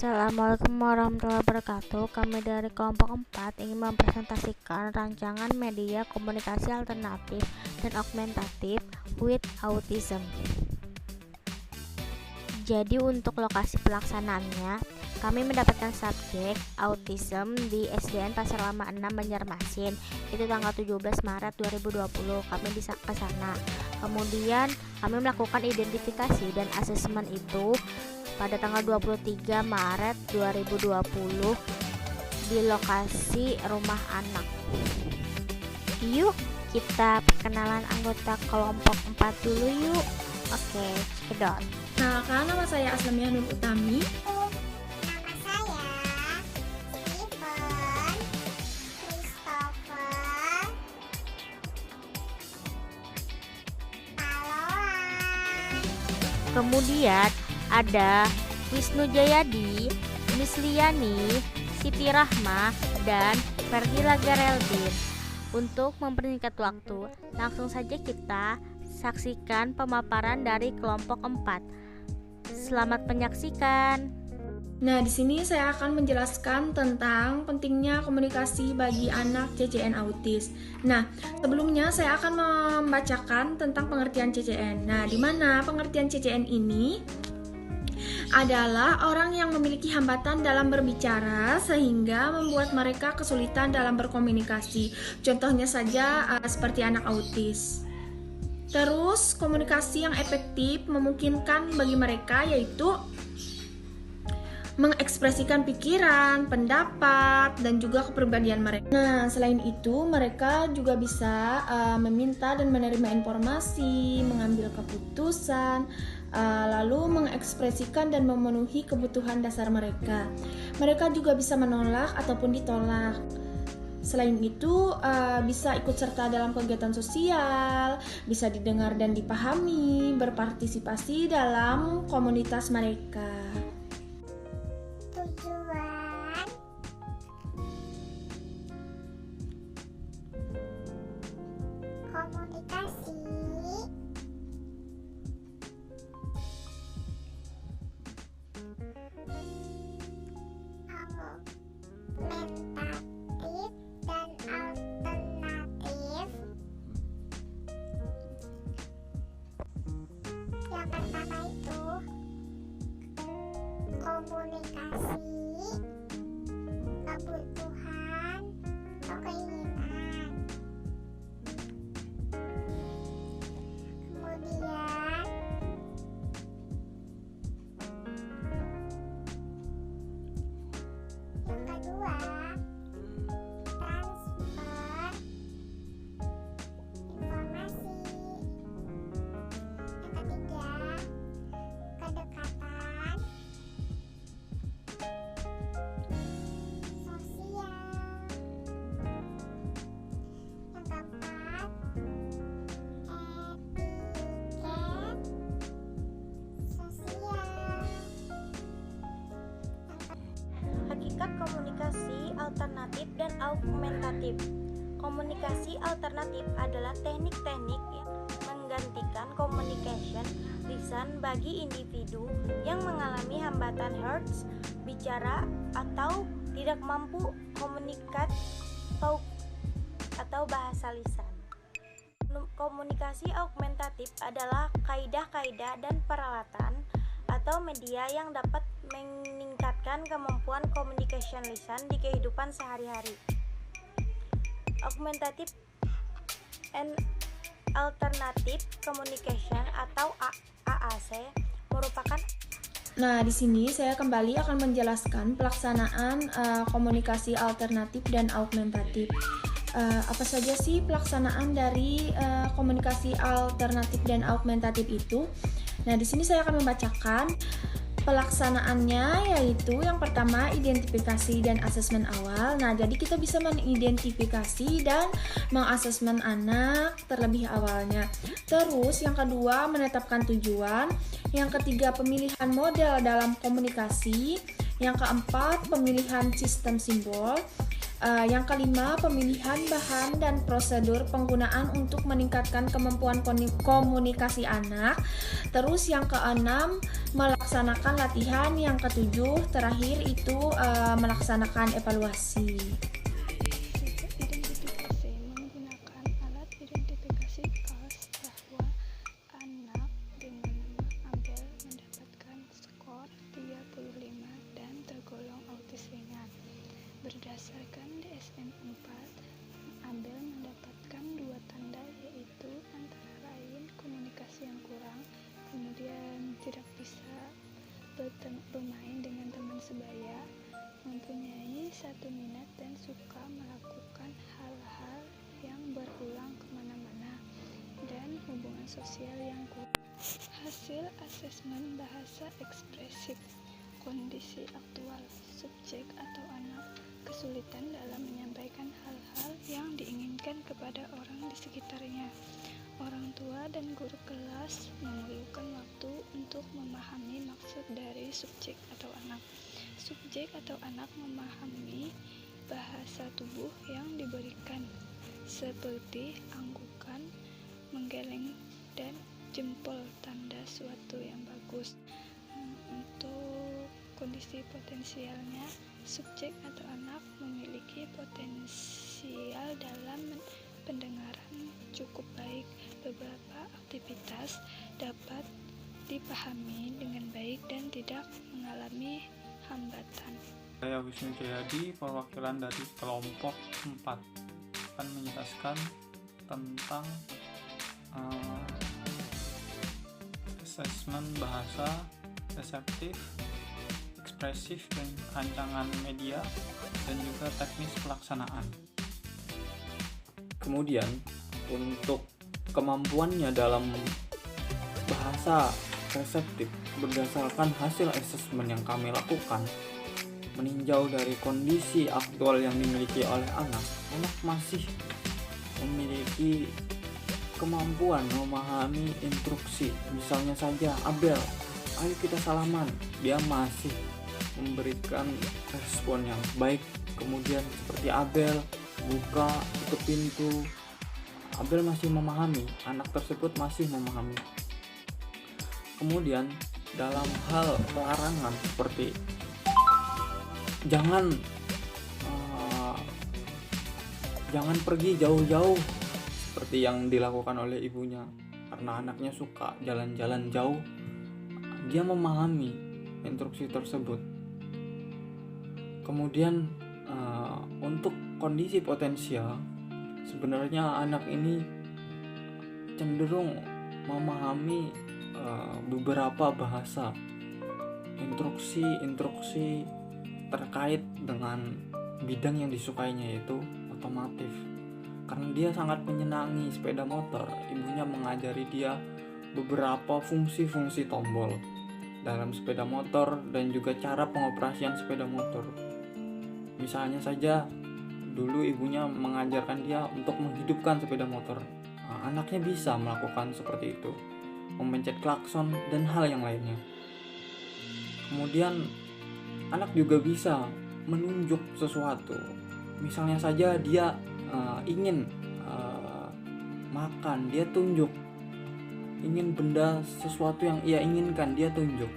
Assalamualaikum warahmatullahi wabarakatuh. Kami dari kelompok 4 ingin mempresentasikan rancangan media komunikasi alternatif dan augmentatif with autism. Jadi untuk lokasi pelaksanaannya, kami mendapatkan subjek autism di SDN Pasar Lama 6 Banjarmasin. Itu tanggal 17 Maret 2020. Kami bisa ke sana. Kemudian kami melakukan identifikasi dan asesmen itu pada tanggal 23 Maret 2020 di lokasi rumah anak. Yuk kita perkenalan anggota kelompok 4 dulu yuk. Oke, cedot. Nah, karena nama saya Aslamia Nur Utami. Nama saya Steven Christopher Paloan. Kemudian ada Wisnu Jayadi, Miss Liani, Siti Rahma, dan Ferdila Gareldin. Untuk mempersingkat waktu, langsung saja kita saksikan pemaparan dari kelompok 4. Selamat menyaksikan. Nah, di sini saya akan menjelaskan tentang pentingnya komunikasi bagi anak CCN autis. Nah, sebelumnya saya akan membacakan tentang pengertian CCN. Nah, di mana pengertian CCN ini adalah orang yang memiliki hambatan dalam berbicara sehingga membuat mereka kesulitan dalam berkomunikasi. Contohnya saja seperti anak autis. Terus, komunikasi yang efektif memungkinkan bagi mereka yaitu mengekspresikan pikiran, pendapat, dan juga kepribadian mereka. Nah, selain itu, mereka juga bisa meminta dan menerima informasi, mengambil keputusan, lalu mengekspresikan dan memenuhi kebutuhan dasar mereka. Mereka juga bisa menolak ataupun ditolak. Selain itu, bisa ikut serta dalam kegiatan sosial, bisa didengar dan dipahami, berpartisipasi dalam komunitas mereka. Tujuan komunikasi augmentatif dan alternatif. Yang pertama itu komunikasi kebutuhan atau keinginan. Kemudian yang kedua, transfer informasi. Yang ketiga, kedekatan sosial. Yang keempat, etiket sosial. Hakikat komunikasi alternatif dan augmentatif. Komunikasi alternatif adalah teknik-teknik yang menggantikan communication lisan bagi individu yang mengalami hambatan hertz bicara atau tidak mampu komunikat atau bahasa lisan. Komunikasi augmentatif adalah kaidah-kaidah dan peralatan atau media yang dapat meningkatkan kemampuan communication lisan di kehidupan sehari-hari. Augmentative and Alternative Communication atau AAC merupakan. Nah, di sini saya kembali akan menjelaskan pelaksanaan komunikasi alternatif dan augmentatif. Apa saja sih pelaksanaan dari komunikasi alternatif dan augmentatif itu? Nah, di sini saya akan membacakan pelaksanaannya, yaitu yang pertama identifikasi dan asesmen awal. Nah, jadi kita bisa mengidentifikasi dan mengasesmen anak terlebih awalnya. Terus yang kedua menetapkan tujuan. Yang ketiga pemilihan model dalam komunikasi. Yang keempat pemilihan sistem simbol. Yang kelima, pemilihan bahan dan prosedur penggunaan untuk meningkatkan kemampuan komunikasi anak. Terus yang keenam, melaksanakan latihan. Yang ketujuh, terakhir itu melaksanakan evaluasi. Identifikasi menggunakan alat identifikasi kelas bahwa anak dengan nama Abel mendapatkan skor 35 dan tergolong autis ringan. Berdasarkan DSM-4, Abel mendapatkan 2 tanda, yaitu antara lain komunikasi yang kurang, kemudian tidak bisa bermain dengan teman sebaya, mempunyai 1 minat dan suka melakukan hal-hal yang berulang kemana-mana, dan hubungan sosial yang kurang. Hasil asesmen bahasa ekspresif. Kondisi aktual, subjek atau anak kesulitan dalam menyampaikan hal-hal yang diinginkan kepada orang di sekitarnya. Orang tua dan guru kelas memerlukan waktu untuk memahami maksud dari subjek atau anak. Subjek atau anak memahami bahasa tubuh yang diberikan, seperti anggukan, menggeleng, dan jempol, tanda suatu yang bagus. Untuk kondisi potensialnya, subjek atau anak memiliki potensial dalam pendengaran cukup baik. Beberapa aktivitas dapat dipahami dengan baik dan tidak mengalami hambatan. Saya Wisnu Jayadi, perwakilan dari kelompok 4, akan menjelaskan tentang asesmen bahasa reseptif, ekspresif, dan rancangan media, dan juga teknis pelaksanaan. Kemudian untuk kemampuannya dalam bahasa reseptif berdasarkan hasil asesmen yang kami lakukan, meninjau dari kondisi aktual yang dimiliki oleh anak masih memiliki kemampuan memahami instruksi. Misalnya saja Abel, ayo kita salaman, dia masih memberikan respon yang baik. Kemudian seperti Abel buka tutup pintu, Abel masih memahami, anak tersebut masih memahami. Kemudian dalam hal pelarangan seperti jangan pergi jauh-jauh seperti yang dilakukan oleh ibunya, karena anaknya suka jalan-jalan jauh, dia memahami instruksi tersebut. Kemudian untuk kondisi potensial, sebenarnya anak ini cenderung memahami beberapa bahasa, instruksi terkait dengan bidang yang disukainya, yaitu otomotif. Karena dia sangat menyenangi sepeda motor, ibunya mengajari dia beberapa fungsi-fungsi tombol dalam sepeda motor dan juga cara pengoperasian sepeda motor. Misalnya saja dulu ibunya mengajarkan dia untuk menghidupkan sepeda motor. Anaknya bisa melakukan seperti itu, memencet klakson dan hal yang lainnya. Kemudian anak juga bisa menunjuk sesuatu. Misalnya saja dia ingin makan, dia tunjuk. Ingin benda sesuatu yang ia inginkan, dia tunjuk.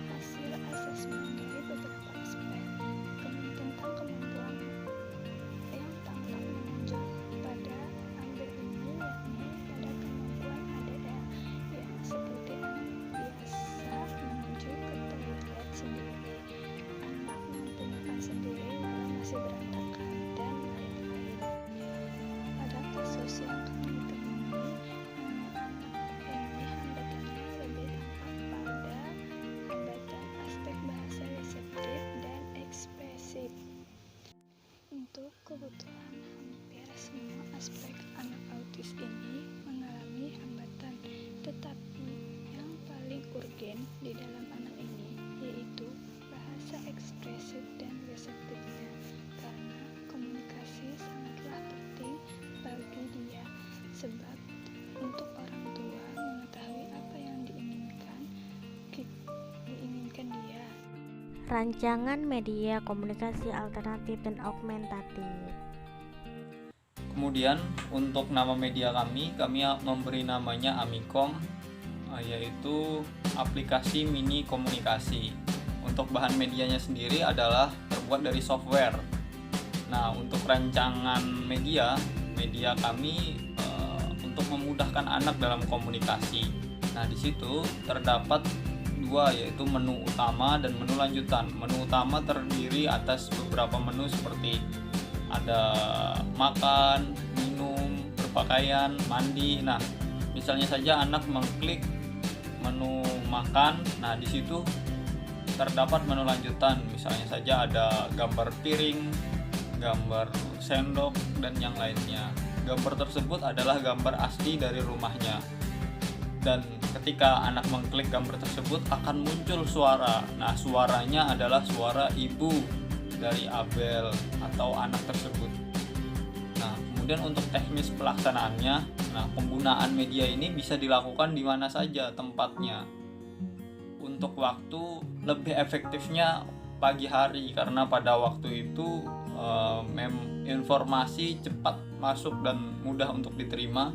Hasil asesmen dari beberapa aspek tentang kemampuan yang tampak menonjol pada Abel ini, yakni pada kemampuan ADL yang seperti anak biasa menuju ke toilet sendiri, anak mampu makan sendiri walau masih berantakan, dan lain-lain. Pada kasus yang kami temui, hambatannya lebih tampak pada hambatan aspek bahasa reseptif dan ekspresif. Untuk kebutuhan, hampir semua aspek anak autis ini mengalami hambatan, tetapi yang paling urgen di dalam anak ini yaitu bahasa ekspresif dan reseptifnya, karena komunikasi sangatlah penting bagi dia, sebab untuk orang tua mengetahui apa yang diinginkan dia. rancangan media komunikasi alternatif dan augmentatif. Kemudian untuk nama media kami memberi namanya Amikom, yaitu aplikasi mini komunikasi. Untuk bahan medianya sendiri adalah terbuat dari software. Nah, untuk rancangan media kami untuk memudahkan anak dalam komunikasi. Nah, di situ terdapat dua, yaitu menu utama dan menu lanjutan. Menu utama terdiri atas beberapa menu seperti ada makan, minum, berpakaian, mandi. Nah, misalnya saja anak mengklik menu makan, nah di situ terdapat menu lanjutan, misalnya saja ada gambar piring, gambar sendok, dan yang lainnya. Gambar tersebut adalah gambar asli dari rumahnya. Dan ketika anak mengklik gambar tersebut akan muncul suara. Nah, suaranya adalah suara ibu dari Abel atau anak tersebut. Nah, kemudian untuk teknis pelaksanaannya, nah penggunaan media ini bisa dilakukan di mana saja tempatnya. Untuk waktu lebih efektifnya pagi hari, karena pada waktu itu informasi cepat masuk dan mudah untuk diterima.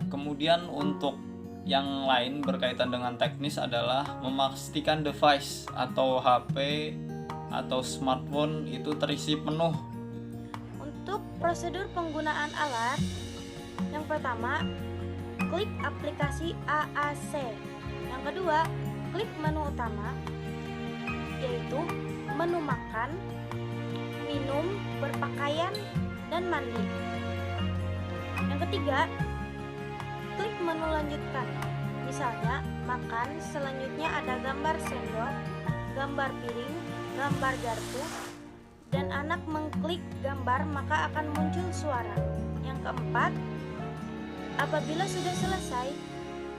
Kemudian untuk yang lain berkaitan dengan teknis adalah memastikan device atau HP atau smartphone itu terisi penuh. Untuk prosedur penggunaan alat, yang pertama, klik aplikasi AAC. Yang kedua, klik menu utama, yaitu menu makan, minum, berpakaian, dan mandi. Yang ketiga, klik menu lanjutkan. Misalnya, makan, selanjutnya ada gambar sendok, gambar piring, gambar garpu, dan anak mengklik gambar maka akan muncul suara. Yang keempat, apabila sudah selesai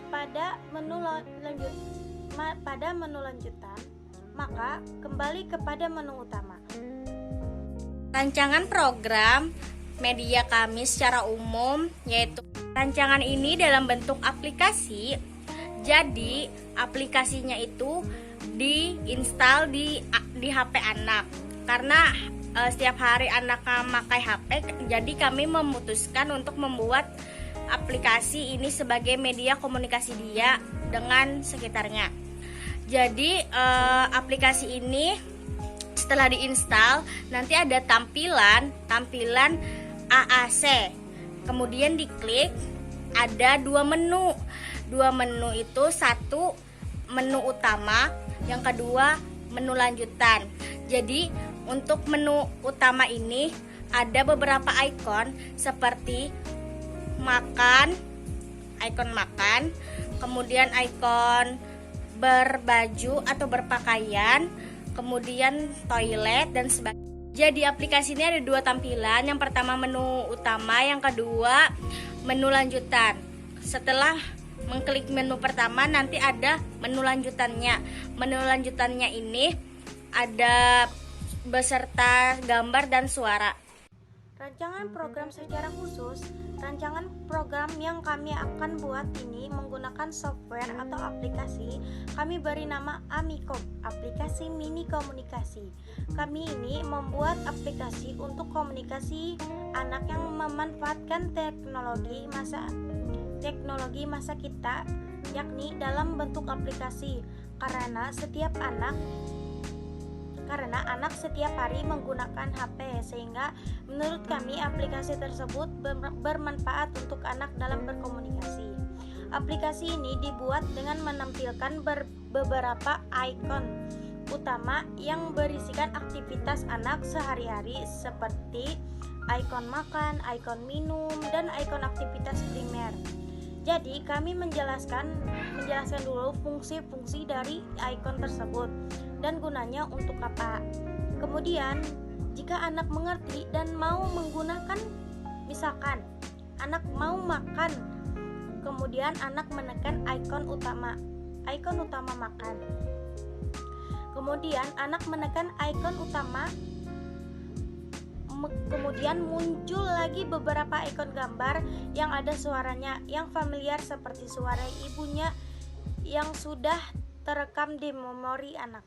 pada menu lanjutan, maka kembali kepada menu utama. Rancangan program media kami secara umum yaitu rancangan ini dalam bentuk aplikasi. Jadi aplikasinya itu diinstal di HP anak. Karena setiap hari anak memakai HP, jadi kami memutuskan untuk membuat aplikasi ini sebagai media komunikasi dia dengan sekitarnya. Jadi aplikasi ini setelah diinstal nanti ada tampilan AAC. Kemudian diklik, ada dua menu. Dua menu itu, satu menu utama, yang kedua menu lanjutan. Jadi untuk menu utama ini ada beberapa ikon seperti ikon makan, kemudian ikon berbaju atau berpakaian, kemudian toilet dan sebagainya. Jadi aplikasi ini ada dua tampilan, yang pertama menu utama, yang kedua menu lanjutan. Setelah mengklik menu pertama nanti ada menu lanjutannya. Menu lanjutannya ini ada beserta gambar dan suara. Rancangan program secara khusus, rancangan program yang kami akan buat ini menggunakan software atau aplikasi. Kami beri nama Amikom, aplikasi mini komunikasi. Kami ini membuat aplikasi untuk komunikasi anak yang memanfaatkan teknologi masa kita, yakni dalam bentuk aplikasi. Karena anak setiap hari menggunakan HP, sehingga menurut kami aplikasi tersebut bermanfaat untuk anak dalam berkomunikasi. Aplikasi ini dibuat dengan menampilkan beberapa ikon utama yang berisikan aktivitas anak sehari-hari seperti ikon makan, ikon minum, dan ikon aktivitas primer. Jadi kami menjelaskan dulu fungsi-fungsi dari ikon tersebut dan gunanya untuk apa. Kemudian jika anak mengerti dan mau menggunakan, misalkan anak mau makan, kemudian anak menekan ikon utama makan. Kemudian anak menekan ikon utama, kemudian muncul lagi beberapa ikon gambar yang ada suaranya yang familiar seperti suara ibunya yang sudah terekam di memori anak.